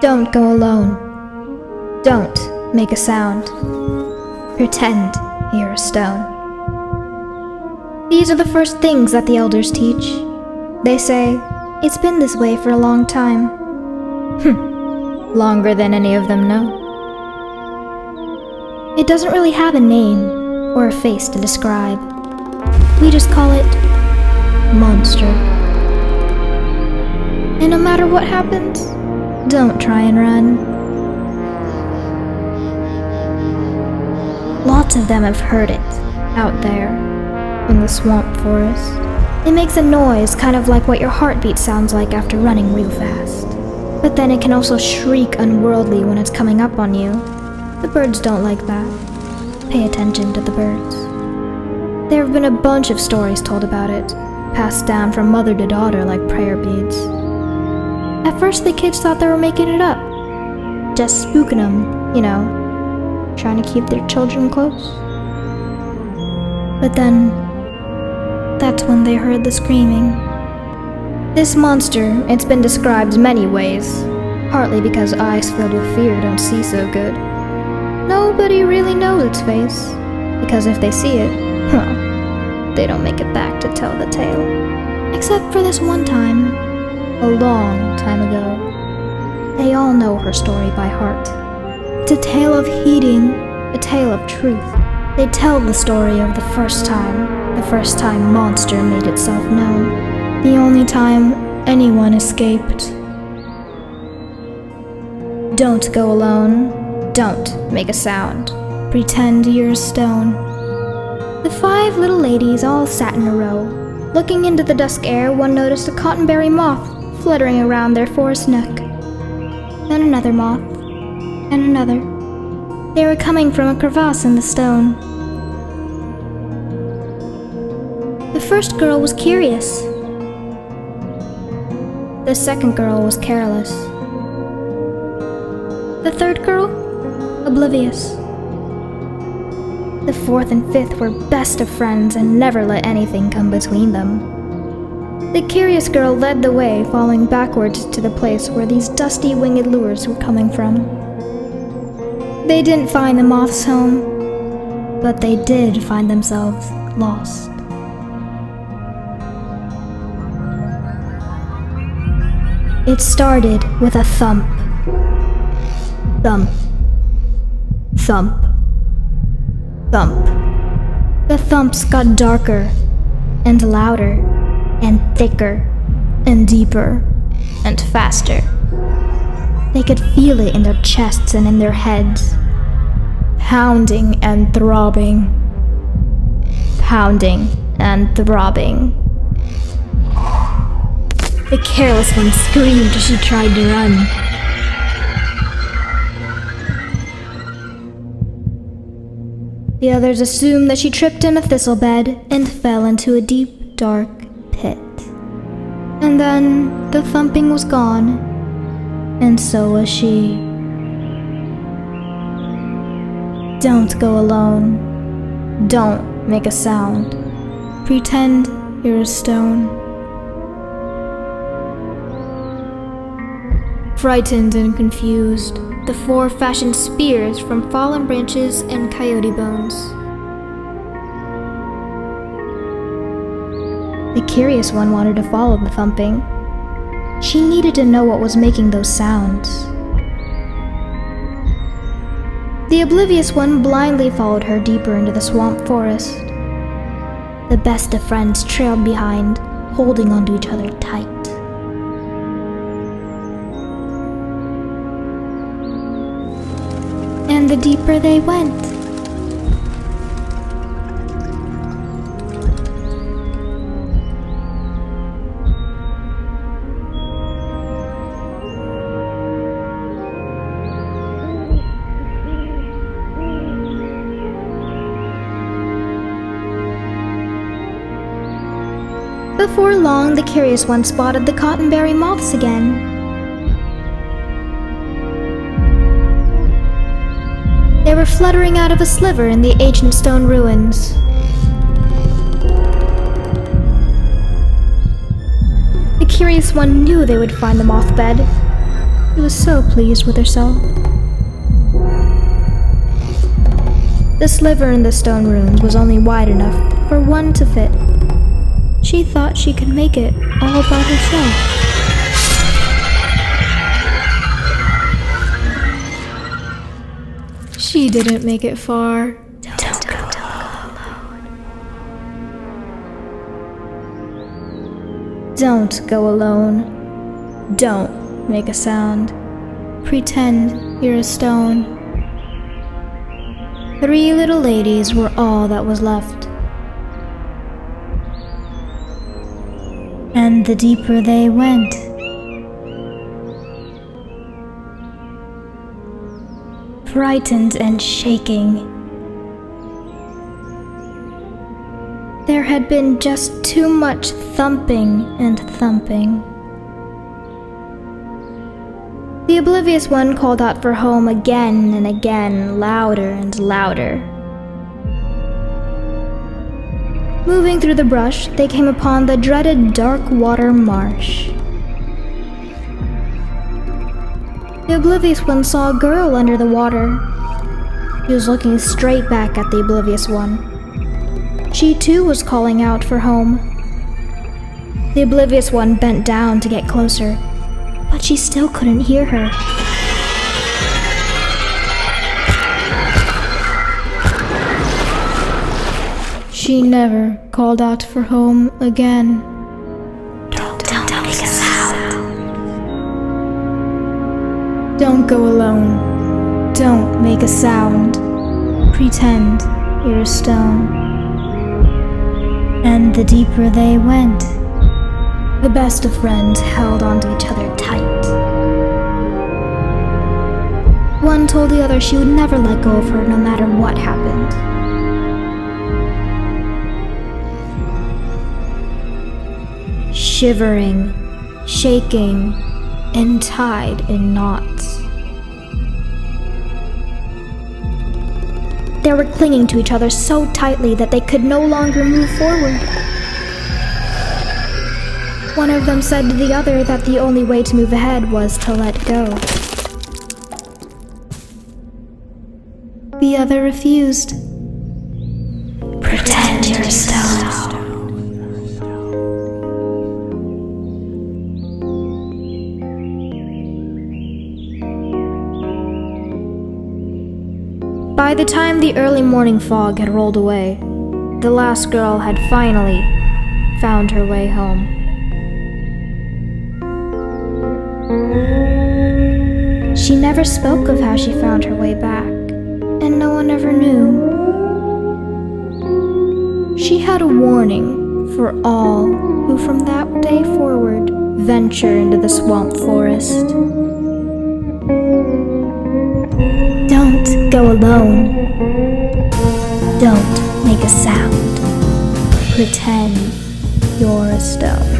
Don't go alone. Don't make a sound. Pretend you're a stone. These are the first things that the elders teach. They say, it's been this way for a long time. Longer than any of them know. It doesn't really have a name or a face to describe. We just call it monster. And no matter what happens, don't try and run. Lots of them have heard it, out there, in the swamp forest. It makes a noise kind of like what your heartbeat sounds like after running real fast. But then it can also shriek unworldly when it's coming up on you. The birds don't like that. Pay attention to the birds. There have been a bunch of stories told about it, passed down from mother to daughter like prayer beads. At first the kids thought they were making it up, just spooking them, trying to keep their children close. But then, that's when they heard the screaming. This monster, it's been described many ways, partly because eyes filled with fear don't see so good. Nobody really knows its face, because if they see it, well, they don't make it back to tell the tale. Except for this one time, a long time ago. They all know her story by heart. It's a tale of heeding, a tale of truth. They tell the story of the first time monster made itself known. The only time anyone escaped. Don't go alone. Don't make a sound. Pretend you're a stone. The 5 little ladies all sat in a row. Looking into the dusk air, one noticed a cottonberry moth fluttering around their forest nook. Then another moth, and another. They were coming from a crevasse in the stone. The first girl was curious. The second girl was careless. The third girl, oblivious. The fourth and fifth were best of friends and never let anything come between them. The curious girl led the way, following backwards to the place where these dusty winged lures were coming from. They didn't find the moth's home, but they did find themselves lost. It started with a thump. Thump. Thump. Thump. The thumps got darker and louder and thicker and deeper and faster. They could feel it in their chests and in their heads, pounding and throbbing, pounding and throbbing. The careless one screamed as she tried to run. The others assumed that she tripped in a thistle bed and fell into a deep, dark pit. And then the thumping was gone, and so was she. Don't go alone. Don't make a sound. Pretend you're a stone. Frightened and confused, the 4 fashioned spears from fallen branches and coyote bones. The curious one wanted to follow the thumping. She needed to know what was making those sounds. The oblivious one blindly followed her deeper into the swamp forest. The best of friends trailed behind, holding onto each other tight. And the deeper they went. Before long, the curious one spotted the cottonberry moths again. They were fluttering out of a sliver in the ancient stone ruins. The curious one knew they would find the moth bed. She was so pleased with herself. The sliver in the stone runes was only wide enough for one to fit. She thought she could make it all by herself. She didn't make it far. Don't go alone. Don't go alone. Don't make a sound. Pretend you're a stone. 3 little ladies were all that was left. And the deeper they went, frightened and shaking. There had been just too much thumping and thumping. The oblivious one called out for home again and again, louder and louder. Moving through the brush, they came upon the dreaded dark water marsh. The oblivious one saw a girl under the water. She was looking straight back at the oblivious one. She too was calling out for home. The oblivious one bent down to get closer, but she still couldn't hear her. She never called out for home again. Don't make a sound. Don't go alone. Don't make a sound. Pretend you're a stone. And the deeper they went, the best of friends held onto each other tight. One told the other she would never let go of her no matter what happened. Shivering, shaking, and tied in knots. They were clinging to each other so tightly that they could no longer move forward. One of them said to the other that the only way to move ahead was to let go. The other refused. Pretend you're a stone. By the time the early morning fog had rolled away, the last girl had finally found her way home. She never spoke of how she found her way back, and no one ever knew. She had a warning for all who from that day forward venture into the swamp forest. Don't go alone. Don't make a sound. Pretend you're a stone.